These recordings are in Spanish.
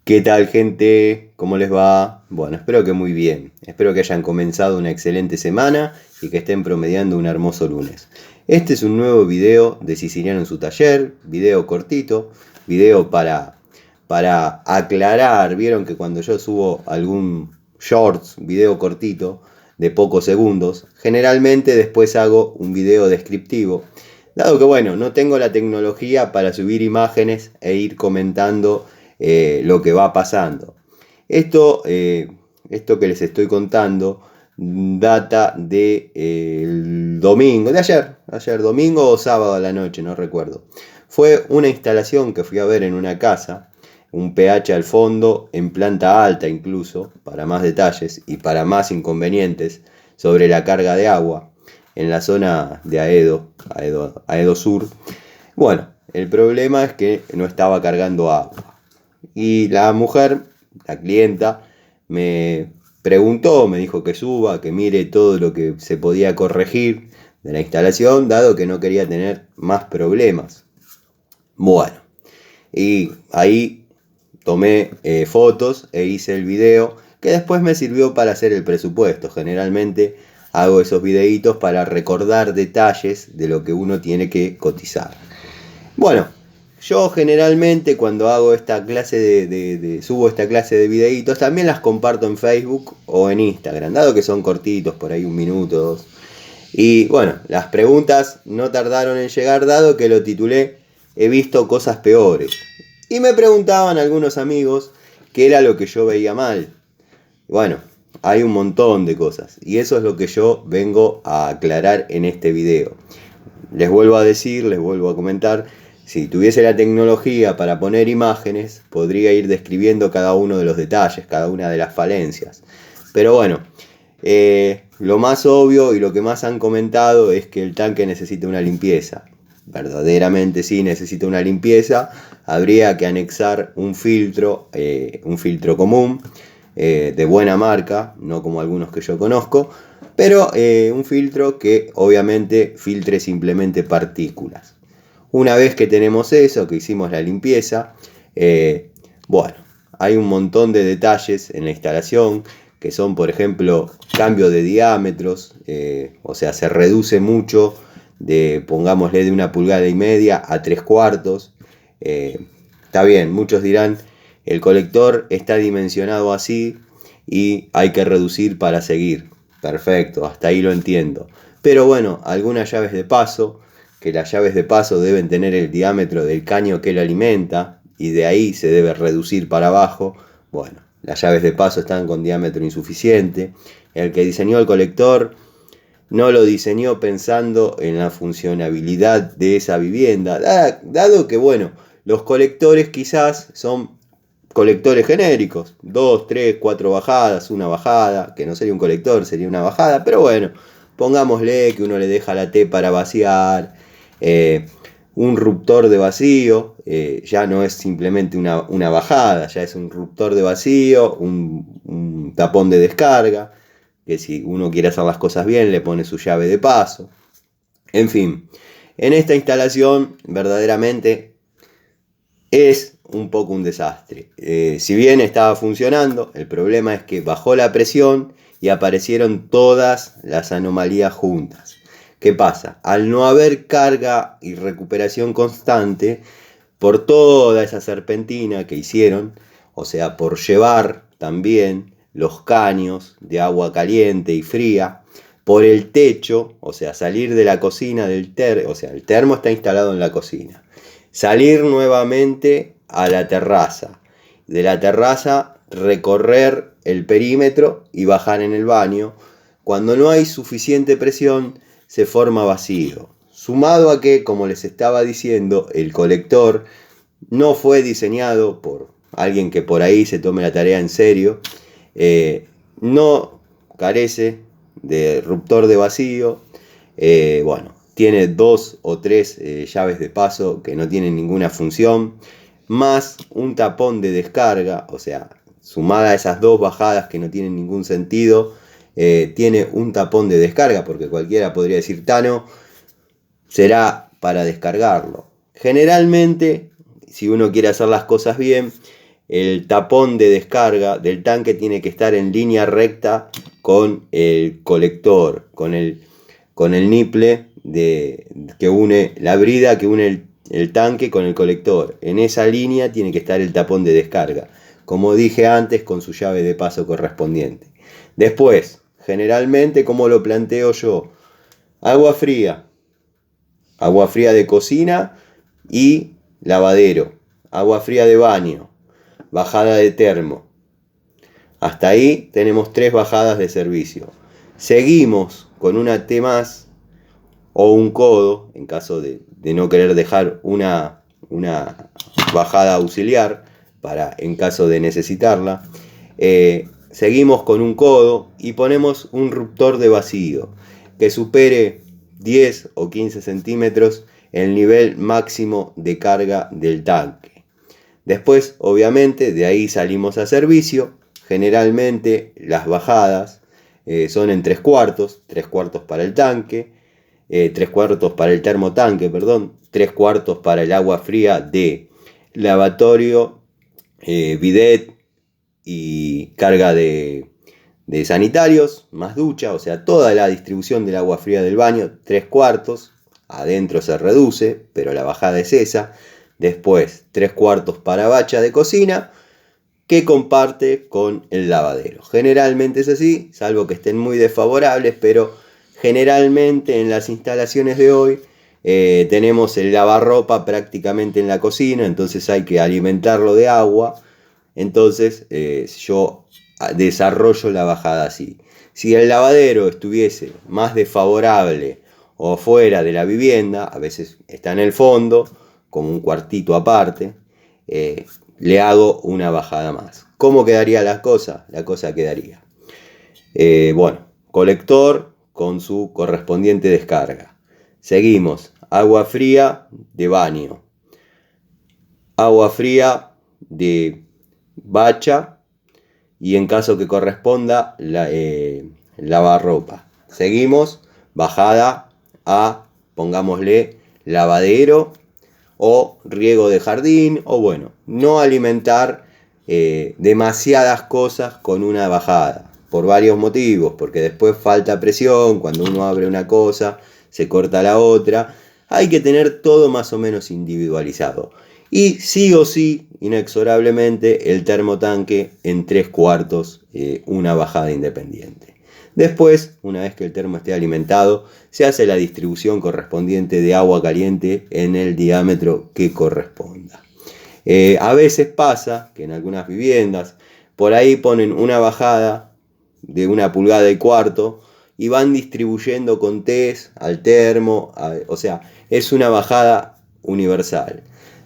¿Qué tal, gente? ¿Cómo les va? Bueno, espero que muy bien. Espero que hayan comenzado una excelente semana y que estén promediando un hermoso lunes. Este es un nuevo video de Siciliano en su taller, video cortito, video para aclarar. Vieron que cuando yo subo algún shorts, video cortito de pocos segundos, generalmente después hago un video descriptivo. Dado que bueno, no tengo la tecnología para subir imágenes e ir comentando lo que va pasando. Esto que les estoy contando data del domingo, de ayer domingo o sábado a la noche, no recuerdo. Fue una instalación que fui a ver en una casa, un pH al fondo, en planta alta incluso, para más detalles y para más inconvenientes sobre la carga de agua en la zona de Aedo Sur. Bueno, el problema es que no estaba cargando agua. Y la mujer, la clienta, me preguntó, me dijo que suba, que mire todo lo que se podía corregir de la instalación, dado que no quería tener más problemas. Bueno, y ahí tomé fotos e hice el video que después me sirvió para hacer el presupuesto. Generalmente hago esos videitos para recordar detalles de lo que uno tiene que cotizar. Bueno, yo generalmente cuando hago esta clase subo esta clase de videitos, también las comparto en Facebook o en Instagram, dado que son cortitos, por ahí 1 minuto, 2. Y bueno, las preguntas no tardaron en llegar, dado que lo titulé He visto cosas peores. Y me preguntaban algunos amigos qué era lo que yo veía mal. Bueno, hay un montón de cosas y eso es lo que yo vengo a aclarar en este video. Les vuelvo a decir, les vuelvo a comentar, si tuviese la tecnología para poner imágenes, podría ir describiendo cada uno de los detalles, cada una de las falencias. Pero bueno, lo más obvio y lo que más han comentado es que el tanque necesita una limpieza. Verdaderamente sí necesita una limpieza. Habría que anexar un filtro común, de buena marca, no como algunos que yo conozco, pero un filtro que obviamente filtre simplemente partículas. Una vez que tenemos eso, que hicimos la limpieza, bueno, hay un montón de detalles en la instalación que son, por ejemplo, cambio de diámetros, o sea, se reduce mucho, pongámosle de 1,5 pulgadas a 3/4. Está bien, muchos dirán, el colector está dimensionado así y hay que reducir para seguir. Perfecto, hasta ahí lo entiendo. Pero bueno, algunas llaves de paso, que las llaves de paso deben tener el diámetro del caño que lo alimenta y de ahí se debe reducir para abajo. Bueno, las llaves de paso están con diámetro insuficiente. El que diseñó el colector no lo diseñó pensando en la funcionabilidad de esa vivienda, dado que bueno, los colectores quizás son colectores genéricos, 2, 3, 4 bajadas, una bajada, que no sería un colector, sería una bajada, pero bueno, pongámosle que uno le deja la T para vaciar, un ruptor de vacío, ya no es simplemente una bajada, ya es un ruptor de vacío, un tapón de descarga, que si uno quiere hacer las cosas bien le pone su llave de paso. En fin, en esta instalación verdaderamente es un poco un desastre. Si bien estaba funcionando, el problema es que bajó la presión y aparecieron todas las anomalías juntas. ¿Qué pasa? Al no haber carga y recuperación constante, por toda esa serpentina que hicieron, o sea, por llevar también los caños de agua caliente y fría, por el techo, o sea, salir de la cocina o sea, el termo está instalado en la cocina. Salir nuevamente a la terraza. De la terraza recorrer el perímetro y bajar en el baño. Cuando no hay suficiente presión, se forma vacío. Sumado a que, como les estaba diciendo, el colector no fue diseñado por alguien que por ahí se tome la tarea en serio. No carece de ruptor de vacío. Bueno, tiene 2 o 3 llaves de paso que no tienen ninguna función, más un tapón de descarga, o sea, sumada a esas 2 bajadas que no tienen ningún sentido, tiene un tapón de descarga, porque cualquiera podría decir, Tano, será para descargarlo. Generalmente, si uno quiere hacer las cosas bien, el tapón de descarga del tanque tiene que estar en línea recta con el colector, con el nipple que une la brida que une el tanque con el colector. En esa línea tiene que estar el tapón de descarga, como dije antes, con su llave de paso correspondiente. Después, generalmente, como lo planteo yo, agua fría de cocina y lavadero, agua fría de baño, bajada de termo. Hasta ahí tenemos 3 bajadas de servicio. Seguimos con una T más o un codo, en caso de no querer dejar una bajada auxiliar para en caso de necesitarla. Seguimos con un codo y ponemos un ruptor de vacío que supere 10 o 15 centímetros el nivel máximo de carga del tanque. Después, obviamente, de ahí salimos a servicio. Generalmente las bajadas son en 3/4 para el tanque, 3/4 para el termotanque, 3/4 para el agua fría de lavatorio, bidet y carga de sanitarios, más ducha, o sea, toda la distribución del agua fría del baño, 3/4, adentro se reduce, pero la bajada es esa. Después, 3/4 para bacha de cocina, que comparte con el lavadero. Generalmente es así, salvo que estén muy desfavorables, pero generalmente en las instalaciones de hoy tenemos el lavarropa prácticamente en la cocina, entonces hay que alimentarlo de agua. Entonces yo desarrollo la bajada así. Si el lavadero estuviese más desfavorable o fuera de la vivienda, a veces está en el fondo, como un cuartito aparte, le hago una bajada más. ¿Cómo quedaría la cosa? La cosa quedaría, colector con su correspondiente descarga. Seguimos, agua fría de baño, agua fría de bacha y en caso que corresponda lavarropa. Seguimos, bajada a, pongámosle, lavadero o riego de jardín, o no alimentar demasiadas cosas con una bajada, por varios motivos, porque después falta presión, cuando uno abre una cosa, se corta la otra, hay que tener todo más o menos individualizado. Y sí o sí, inexorablemente, el termotanque en 3/4, una bajada independiente. Después, una vez que el termo esté alimentado, se hace la distribución correspondiente de agua caliente en el diámetro que corresponda. A veces pasa que en algunas viviendas por ahí ponen una bajada de 1,25 pulgadas y van distribuyendo con test al termo, o sea, es una bajada universal.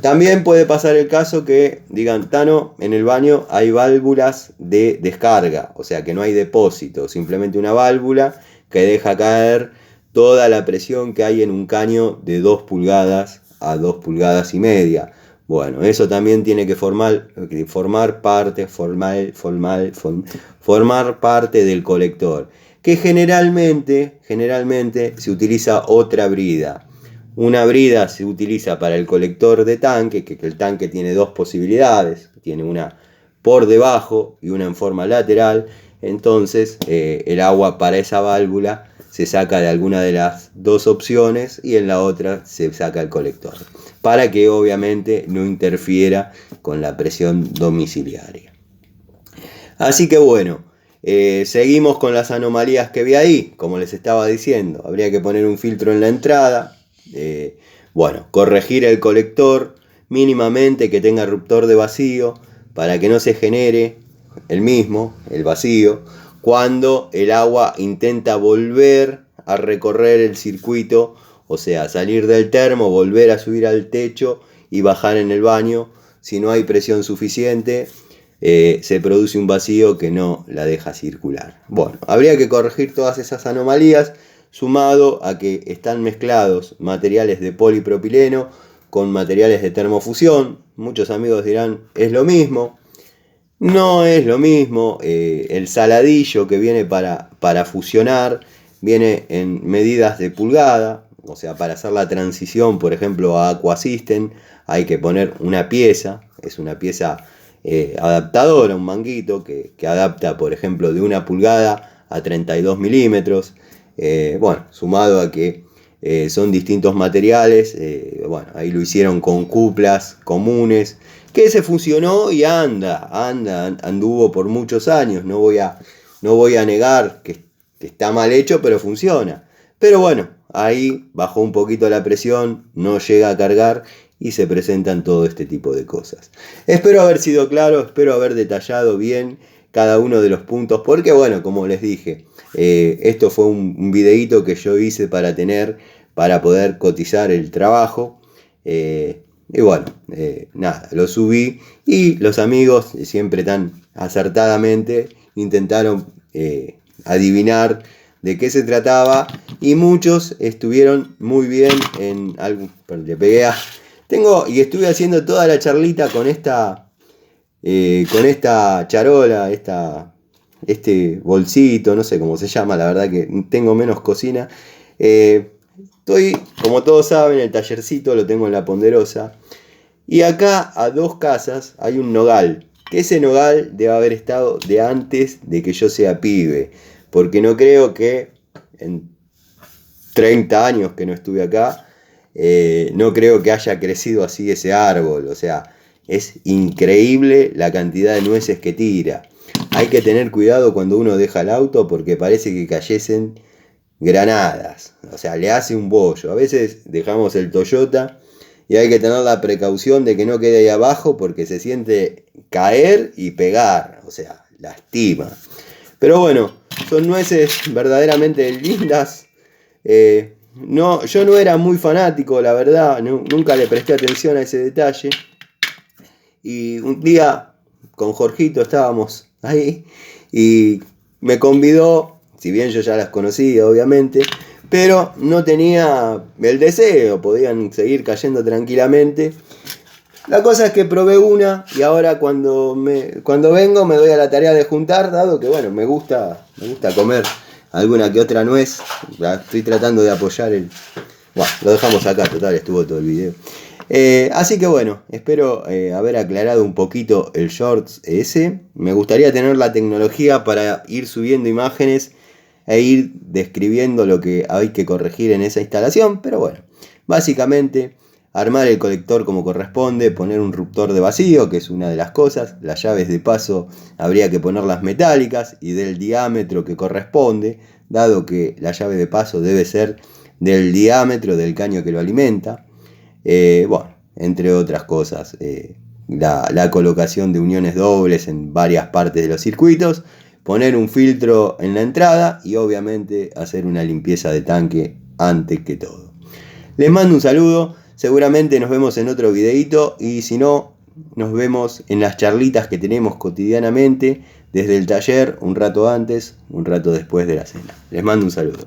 También puede pasar el caso que digan, Tano, en el baño hay válvulas de descarga, o sea que no hay depósito, simplemente una válvula que deja caer toda la presión que hay en un caño de 2 pulgadas a 2,5 pulgadas. Bueno, eso también tiene que formar parte del colector, que generalmente se utiliza otra brida. Una brida se utiliza para el colector de tanque, que el tanque tiene 2 posibilidades, tiene una por debajo y una en forma lateral. Entonces el agua para esa válvula se saca de alguna de las 2 opciones y en la otra se saca el colector, para que obviamente no interfiera con la presión domiciliaria. Así que seguimos con las anomalías que vi ahí. Como les estaba diciendo, habría que poner un filtro en la entrada, corregir el colector mínimamente que tenga ruptor de vacío para que no se genere el vacío cuando el agua intenta volver a recorrer el circuito, o sea, salir del termo, volver a subir al techo y bajar en el baño. Si no hay presión suficiente, se produce un vacío que no la deja circular. Habría que corregir todas esas anomalías, sumado a que están mezclados materiales de polipropileno con materiales de termofusión. Muchos amigos dirán, ¿es lo mismo? No es lo mismo. El saladillo que viene para fusionar viene en medidas de pulgada, o sea, para hacer la transición, por ejemplo, a Aquasystem hay que poner una pieza, es una pieza adaptadora, un manguito que adapta, por ejemplo, de 1 pulgada a 32 milímetros. Bueno, sumado a que son distintos materiales, bueno, ahí lo hicieron con cuplas comunes, que se funcionó y anduvo por muchos años. No voy a negar que está mal hecho, pero funciona. Pero bueno, ahí bajó un poquito la presión, no llega a cargar y se presentan todo este tipo de cosas. Espero haber sido claro, espero haber detallado bien cada uno de los puntos, porque bueno, como les dije, esto fue un videíto que yo hice para poder cotizar el trabajo. Y bueno, nada, lo subí y los amigos siempre tan acertadamente intentaron adivinar de qué se trataba y muchos estuvieron muy bien en algo. Le pegué a... y estuve haciendo toda la charlita con esta charola, este bolsito, no sé cómo se llama, la verdad que tengo menos cocina. Estoy, como todos saben, el tallercito lo tengo en La Ponderosa. Y acá a 2 casas hay un nogal. Que ese nogal debe haber estado de antes de que yo sea pibe. Porque no creo que en 30 años que no estuve acá, no creo que haya crecido así ese árbol. O sea, es increíble la cantidad de nueces que tira. Hay que tener cuidado cuando uno deja el auto porque parece que cayesen granadas. O sea, le hace un bollo. A veces dejamos el Toyota y hay que tener la precaución de que no quede ahí abajo porque se siente caer y pegar. O sea, lastima. Pero bueno, son nueces verdaderamente lindas. Yo no era muy fanático, la verdad. Nunca le presté atención a ese detalle. Y un día con Jorgito estábamos ahí y me convidó, si bien yo ya las conocía obviamente, pero no tenía el deseo, podían seguir cayendo tranquilamente. La cosa es que probé una y ahora cuando vengo me doy a la tarea de juntar, dado que bueno, me gusta comer alguna que otra nuez. Estoy tratando de apoyar Bueno, lo dejamos acá, total, estuvo todo el video. Así que bueno, espero haber aclarado un poquito el shorts ese. Me gustaría tener la tecnología para ir subiendo imágenes e ir describiendo lo que hay que corregir en esa instalación. Pero bueno, básicamente armar el colector como corresponde, poner un ruptor de vacío, que es una de las cosas. Las llaves de paso habría que ponerlas metálicas y del diámetro que corresponde, dado que la llave de paso debe ser del diámetro del caño que lo alimenta. Bueno, entre otras cosas, la colocación de uniones dobles en varias partes de los circuitos, poner un filtro en la entrada y obviamente hacer una limpieza de tanque antes que todo. Les mando un saludo, seguramente nos vemos en otro videito y si no, nos vemos en las charlitas que tenemos cotidianamente desde el taller, un rato antes, un rato después de la cena. Les mando un saludo.